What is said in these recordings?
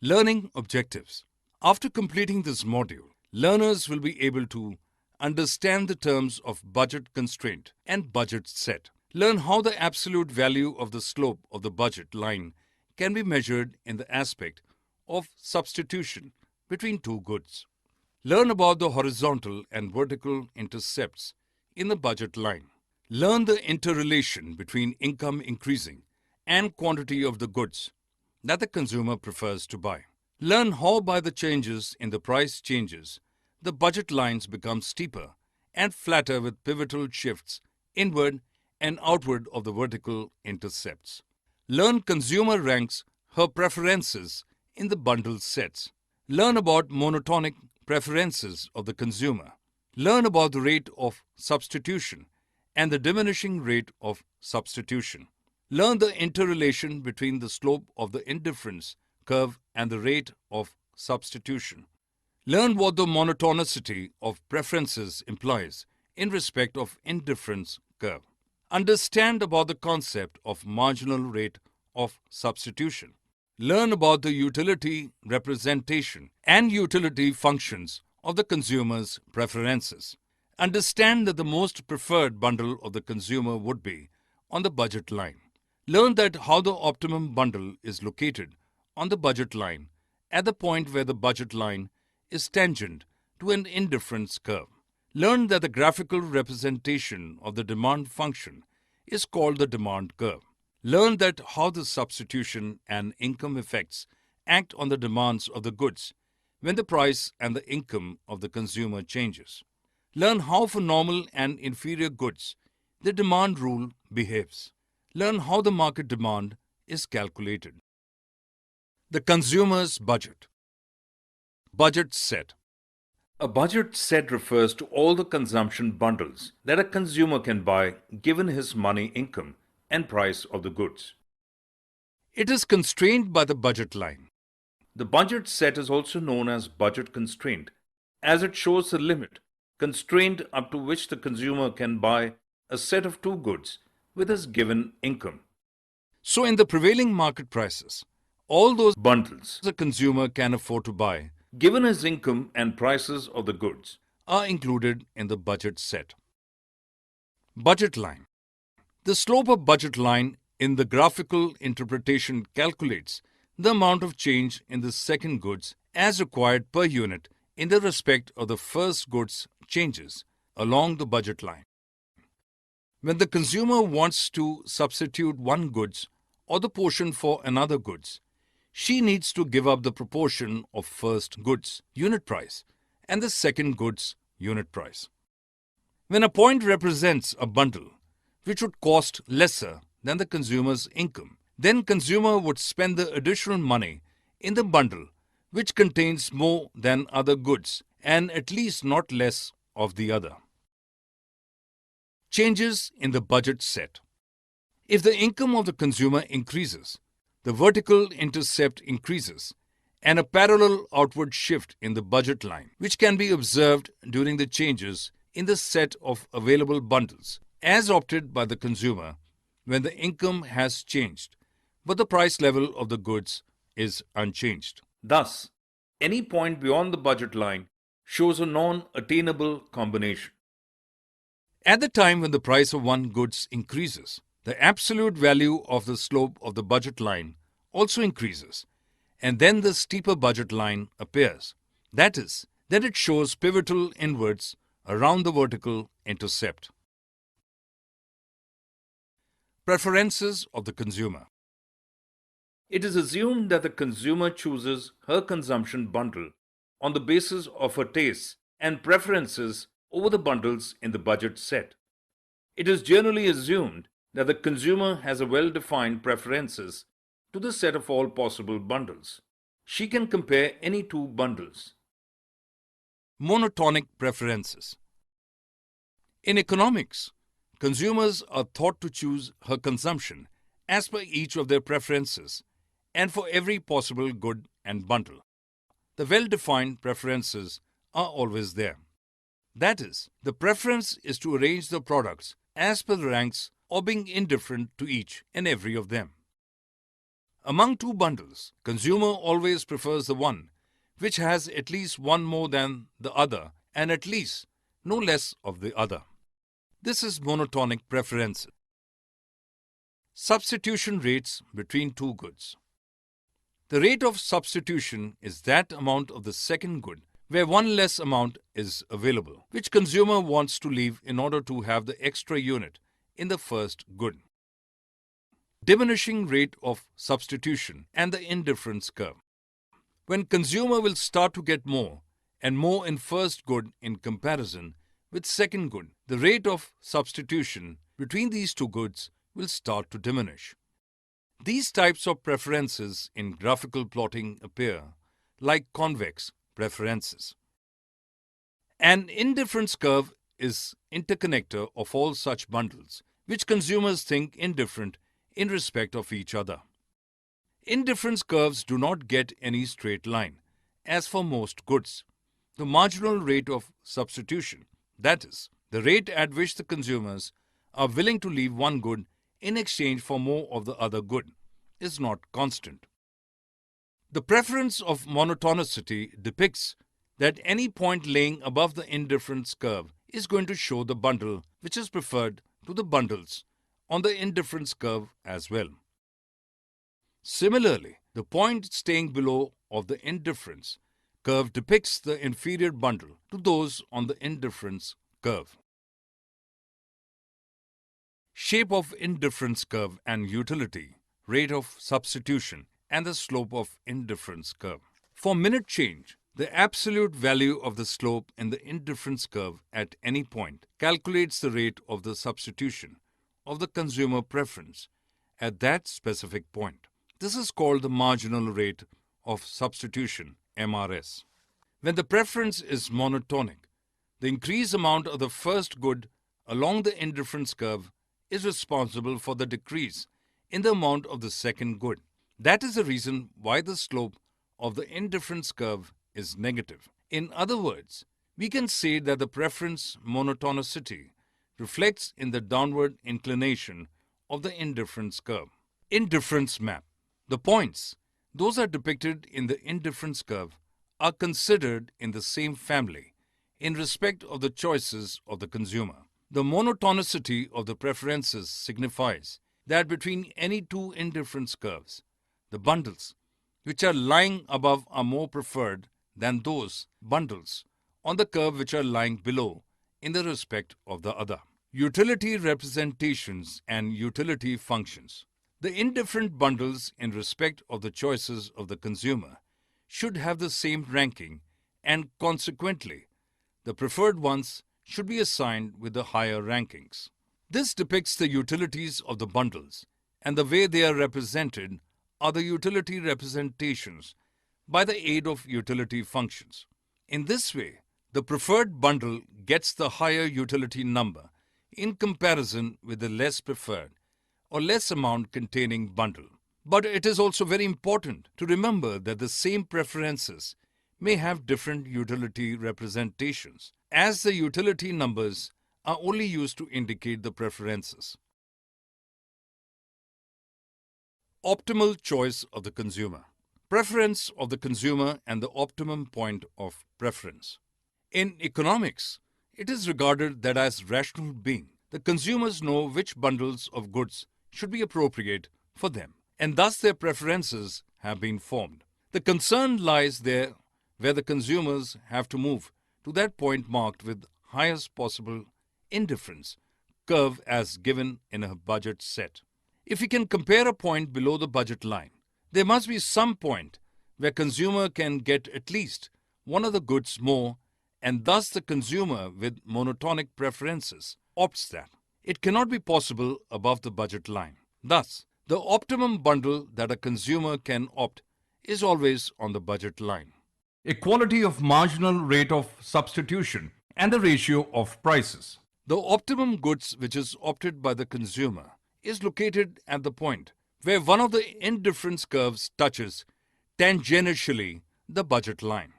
Learning objectives. After completing this module, learners will be able to understand the terms of budget constraint and budget set. Learn how the absolute value of the slope of the budget line can be measured in the aspect of substitution between two goods. Learn about the horizontal and vertical intercepts in the budget line. Learn the interrelation between income increasing and quantity of the goods that the consumer prefers to buy. Learn how by the changes in the price changes, the budget lines become steeper and flatter with pivotal shifts inward and outward of the vertical intercepts. Learn consumer ranks her preferences in the bundle sets. Learn about monotonic preferences of the consumer. Learn about the rate of substitution and the diminishing rate of substitution. Learn the interrelation between the slope of the indifference curve and the rate of substitution. Learn what the monotonicity of preferences implies in respect of indifference curve. Understand about the concept of marginal rate of substitution. Learn about the utility representation and utility functions of the consumer's preferences. Understand that the most preferred bundle of the consumer would be on the budget line. Learn that how the optimum bundle is located on the budget line at the point where the budget line is tangent to an indifference curve. Learn that the graphical representation of the demand function is called the demand curve. Learn that how the substitution and income effects act on the demands of the goods when the price and the income of the consumer changes. Learn how for normal and inferior goods the demand rule behaves. Learn how the market demand is calculated. The consumer's budget. Budget set. A budget set refers to all the consumption bundles that a consumer can buy given his money income and price of the goods. It is constrained by the budget line. The budget set is also known as budget constraint, as it shows the limit, constraint up to which the consumer can buy a set of two goods with his given income. So in the prevailing market prices, all those bundles a consumer can afford to buy, given his income and prices of the goods, are included in the budget set. Budget line. The slope of budget line in the graphical interpretation calculates the amount of change in the second goods as required per unit in the respect of the first goods changes along the budget line. When the consumer wants to substitute one goods or the portion for another goods, she needs to give up the proportion of first goods unit price and the second goods unit price. When a point represents a bundle which would cost lesser than the consumer's income, then consumer would spend the additional money in the bundle which contains more than other goods and at least not less of the other. Changes in the budget set. If the income of the consumer increases, the vertical intercept increases and a parallel outward shift in the budget line, which can be observed during the changes in the set of available bundles as opted by the consumer when the income has changed, but the price level of the goods is unchanged. Thus, any point beyond the budget line shows a non-attainable combination. At the time when the price of one goods increases, the absolute value of the slope of the budget line also increases, and then the steeper budget line appears. That is, that it shows pivotal inwards around the vertical intercept. Preferences of the consumer. It is assumed that the consumer chooses her consumption bundle on the basis of her tastes and preferences over the bundles in the budget set. It is generally assumed that the consumer has a well-defined preferences to the set of all possible bundles. She can compare any two bundles. Monotonic preferences. In economics, consumers are thought to choose her consumption as per each of their preferences and for every possible good and bundle. The well-defined preferences are always there. That is, the preference is to arrange the products as per the ranks or being indifferent to each and every of them. Among two bundles, consumer always prefers the one which has at least one more than the other and at least no less of the other. This is monotonic preference. Substitution rates between two goods. The rate of substitution is that amount of the second good where one less amount is available, which consumer wants to leave in order to have the extra unit in the first good. Diminishing rate of substitution and the indifference curve. When consumer will start to get more and more in first good in comparison with second good, the rate of substitution between these two goods will start to diminish. These types of preferences in graphical plotting appear like convex preferences. An indifference curve is interconnector of all such bundles, which consumers think indifferent in respect of each other. Indifference curves do not get any straight line, as for most goods. The marginal rate of substitution, that is, the rate at which the consumers are willing to leave one good in exchange for more of the other good, is not constant. The preference of monotonicity depicts that any point laying above the indifference curve is going to show the bundle which is preferred to the bundles on the indifference curve as well. Similarly, the point staying below of the indifference curve depicts the inferior bundle to those on the indifference curve. Shape of indifference curve and utility, rate of substitution, and the slope of indifference curve. For minute change, the absolute value of the slope in the indifference curve at any point calculates the rate of the substitution of the consumer preference at that specific point. This is called the marginal rate of substitution, MRS. When the preference is monotonic, the increased amount of the first good along the indifference curve is responsible for the decrease in the amount of the second good. That is the reason why the slope of the indifference curve is negative. In other words, we can say that the preference monotonicity reflects in the downward inclination of the indifference curve. Indifference map. The points, those are depicted in the indifference curve, are considered in the same family in respect of the choices of the consumer. The monotonicity of the preferences signifies that between any two indifference curves, the bundles which are lying above are more preferred than those bundles on the curve which are lying below in the respect of the other. Utility representations and utility functions. The indifferent bundles in respect of the choices of the consumer should have the same ranking, and consequently, the preferred ones should be assigned with the higher rankings. This depicts the utilities of the bundles, and the way they are represented are the utility representations by the aid of utility functions. In this way, the preferred bundle gets the higher utility number in comparison with the less preferred or less amount containing bundle. But it is also very important to remember that the same preferences may have different utility representations, as the utility numbers are only used to indicate the preferences. Optimal choice of the consumer. Preference of the consumer and the optimum point of preference. In economics, it is regarded that as rational being, the consumers know which bundles of goods should be appropriate for them, and thus their preferences have been formed. The concern lies there where the consumers have to move to that point marked with highest possible indifference curve as given in a budget set. If we can compare a point below the budget line, there must be some point where consumer can get at least one of the goods more, and thus the consumer with monotonic preferences opts that. It cannot be possible above the budget line. Thus, the optimum bundle that a consumer can opt is always on the budget line. Equality of marginal rate of substitution and the ratio of prices. The optimum goods which is opted by the consumer is located at the point where one of the indifference curves touches tangentially the budget line.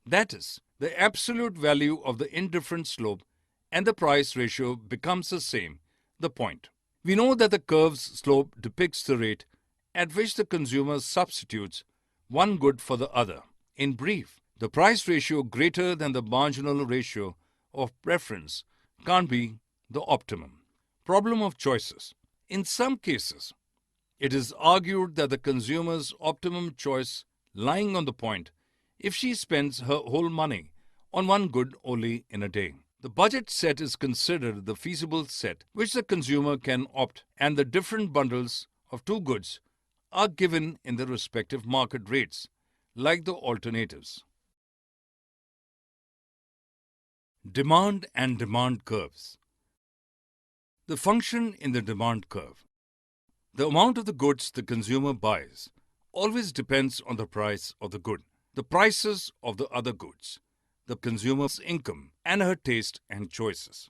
That is, the absolute value of the indifference slope and the price ratio becomes the same, the point. We know that the curve's slope depicts the rate at which the consumer substitutes one good for the other. In brief, the price ratio greater than the marginal ratio of preference can't be the optimum. Problem of choices. In some cases, it is argued that the consumer's optimum choice lying on the point if she spends her whole money on one good only in a day. The budget set is considered the feasible set which the consumer can opt, and the different bundles of two goods are given in the respective market rates, like the alternatives. Demand and demand curves. The function in the demand curve. The amount of the goods the consumer buys always depends on the price of the good, the prices of the other goods, the consumer's income, and her taste and choices.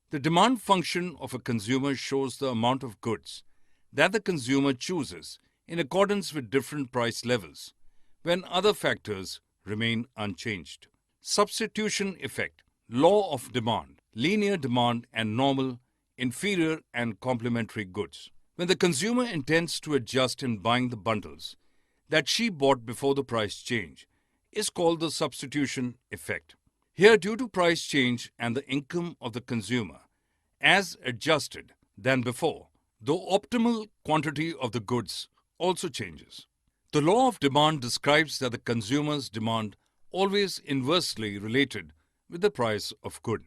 The demand function of a consumer shows the amount of goods that the consumer chooses in accordance with different price levels when other factors remain unchanged. Substitution effect, law of demand, linear demand and normal, inferior and complementary goods. When the consumer intends to adjust in buying the bundles that she bought before the price change is called the substitution effect. Here, due to price change and the income of the consumer as adjusted than before, the optimal quantity of the goods also changes. The law of demand describes that the consumer's demand always inversely related with the price of good.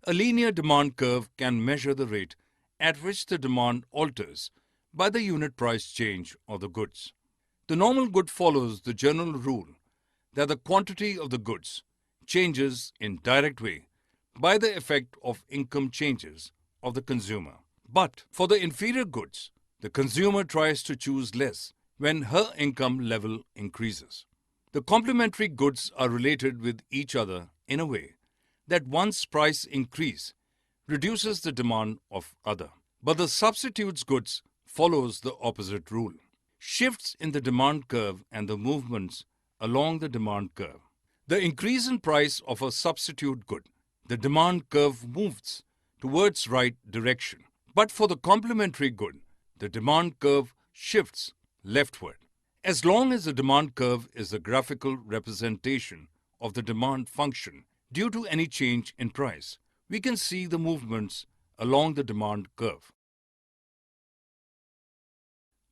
A linear demand curve can measure the rate at which the demand alters by the unit price change of the goods. The normal good follows the general rule that the quantity of the goods changes in direct way by the effect of income changes of the consumer. But for the inferior goods, the consumer tries to choose less when her income level increases. The complementary goods are related with each other in a way that one's price increase reduces the demand of other. But the substitutes goods follows the opposite rule. Shifts in the demand curve and the movements along the demand curve. The increase in price of a substitute good, the demand curve moves towards right direction. But for the complementary good, the demand curve shifts leftward. As long as the demand curve is a graphical representation of the demand function due to any change in price, we can see the movements along the demand curve.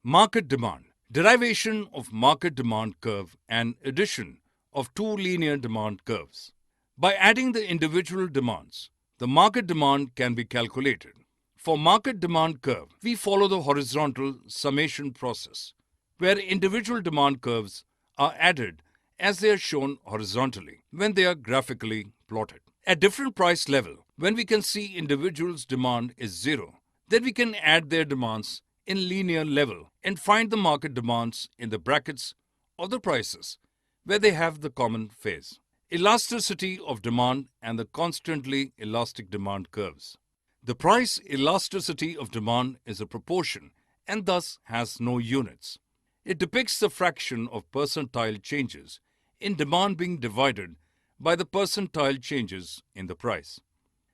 Market demand. Derivation of market demand curve and addition of two linear demand curves. By adding the individual demands, the market demand can be calculated. For market demand curve, we follow the horizontal summation process, where individual demand curves are added as they are shown horizontally when they are graphically plotted. At different price level, when we can see individuals' demand is zero, then we can add their demands in linear level and find the market demands in the brackets of the prices where they have the common phase. Elasticity of demand and the constantly elastic demand curves. The price elasticity of demand is a proportion and thus has no units. It depicts the fraction of percentile changes in demand being divided by the percentile changes in the price.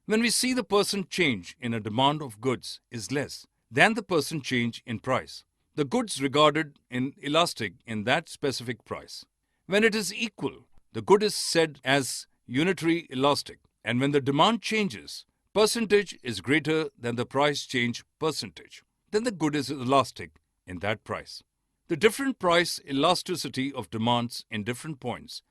When we see the percent change in a demand of goods is less than the percent change in price, the goods regarded in elastic in that specific price. When it is equal, the good is said as unitary elastic, and when the demand changes, percentage is greater than the price change percentage, then the good is elastic in that price. The different price elasticity of demands in different points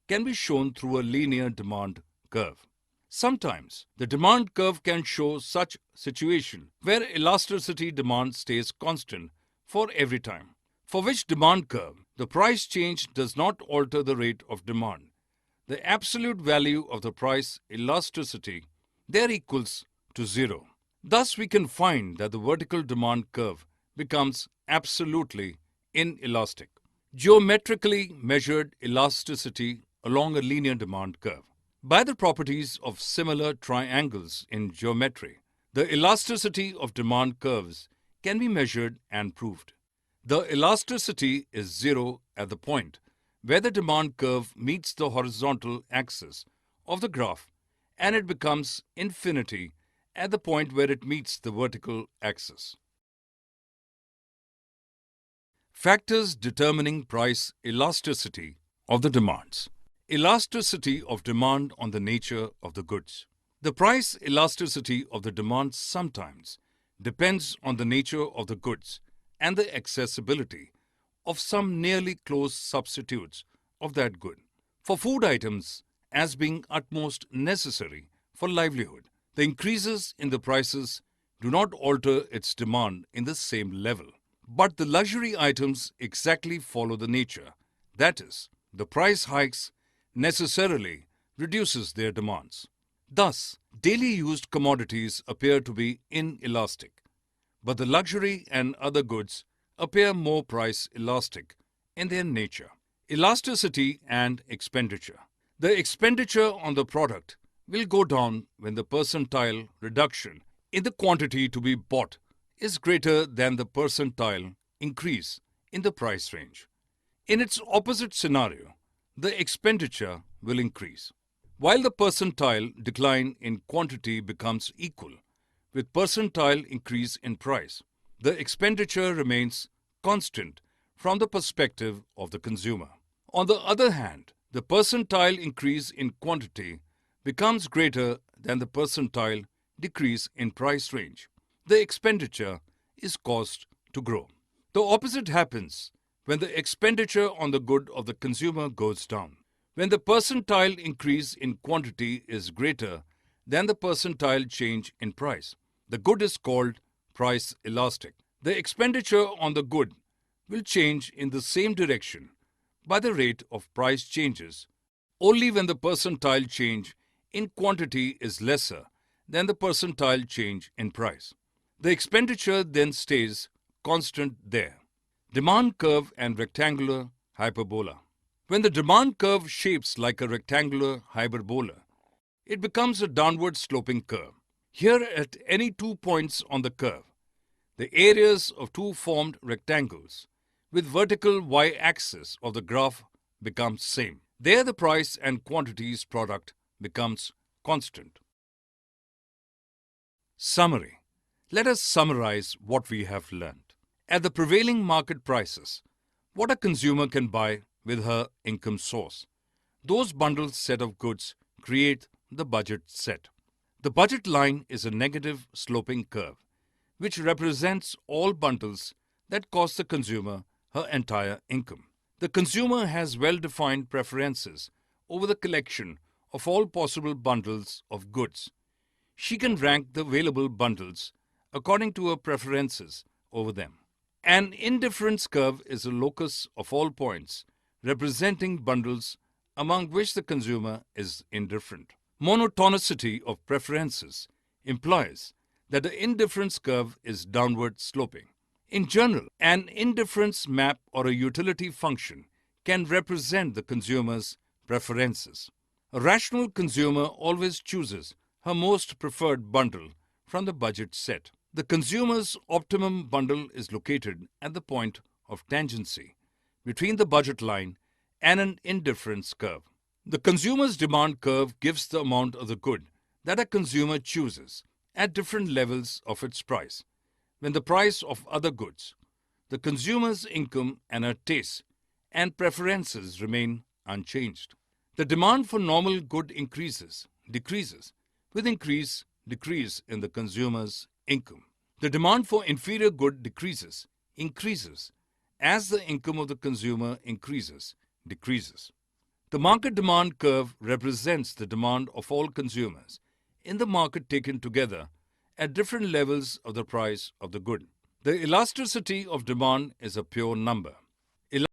can be shown through a linear demand curve. Sometimes the demand curve can show such situation where elasticity demand stays constant for every time, for which demand curve the price change does not alter the rate of demand. The absolute value of the price elasticity there equals to zero. Thus we can find that the vertical demand curve becomes absolutely inelastic. Geometrically measured elasticity along a linear demand curve. By the properties of similar triangles in geometry, the elasticity of demand curves can be measured and proved. The elasticity is zero at the point where the demand curve meets the horizontal axis of the graph, and it becomes infinity at the point where it meets the vertical axis. Factors determining price elasticity of the demands. Elasticity of demand on the nature of the goods. The price elasticity of the demand sometimes depends on the nature of the goods and the accessibility of some nearly close substitutes of that good. For food items, as being utmost necessary for livelihood, the increases in the prices do not alter its demand in the same level. But the luxury items exactly follow the nature. That is, the price hikes necessarily reduces their demands. Thus, daily used commodities appear to be inelastic, but the luxury and other goods appear more price elastic in their nature. Elasticity and expenditure. The expenditure on the product will go down when the percentile reduction in the quantity to be bought is greater than the percentile increase in the price range. In its opposite scenario, the expenditure will increase. While the percentile decline in quantity becomes equal with percentile increase in price, the expenditure remains constant from the perspective of the consumer. On the other hand, the percentile increase in quantity becomes greater than the percentile decrease in price range. The expenditure is caused to grow. The opposite happens when the expenditure on the good of the consumer goes down. When the percentile increase in quantity is greater than the percentile change in price, the good is called price elastic. The expenditure on the good will change in the same direction by the rate of price changes only when the percentile change in quantity is lesser than the percentile change in price. The expenditure then stays constant there. Demand curve and rectangular hyperbola. When the demand curve shapes like a rectangular hyperbola, it becomes a downward sloping curve. Here at any 2 points on the curve, the areas of two formed rectangles with vertical y-axis of the graph becomes same. There the price and quantities product becomes constant. Summary. Let us summarize what we have learned. At the prevailing market prices, what a consumer can buy with her income source, those bundled set of goods create the budget set. The budget line is a negative sloping curve, which represents all bundles that cost the consumer her entire income. The consumer has well-defined preferences over the collection of all possible bundles of goods. She can rank the available bundles according to her preferences over them. An indifference curve is a locus of all points representing bundles among which the consumer is indifferent. Monotonicity of preferences implies that the indifference curve is downward sloping. In general, an indifference map or a utility function can represent the consumer's preferences. A rational consumer always chooses her most preferred bundle from the budget set. The consumer's optimum bundle is located at the point of tangency between the budget line and an indifference curve. The consumer's demand curve gives the amount of the good that a consumer chooses at different levels of its price. When the price of other goods, the consumer's income and her tastes and preferences remain unchanged. The demand for normal good decreases with decrease in the consumer's income. The demand for inferior good increases as the income of the consumer decreases. The market demand curve represents the demand of all consumers in the market taken together at different levels of the price of the good. The elasticity of demand is a pure number.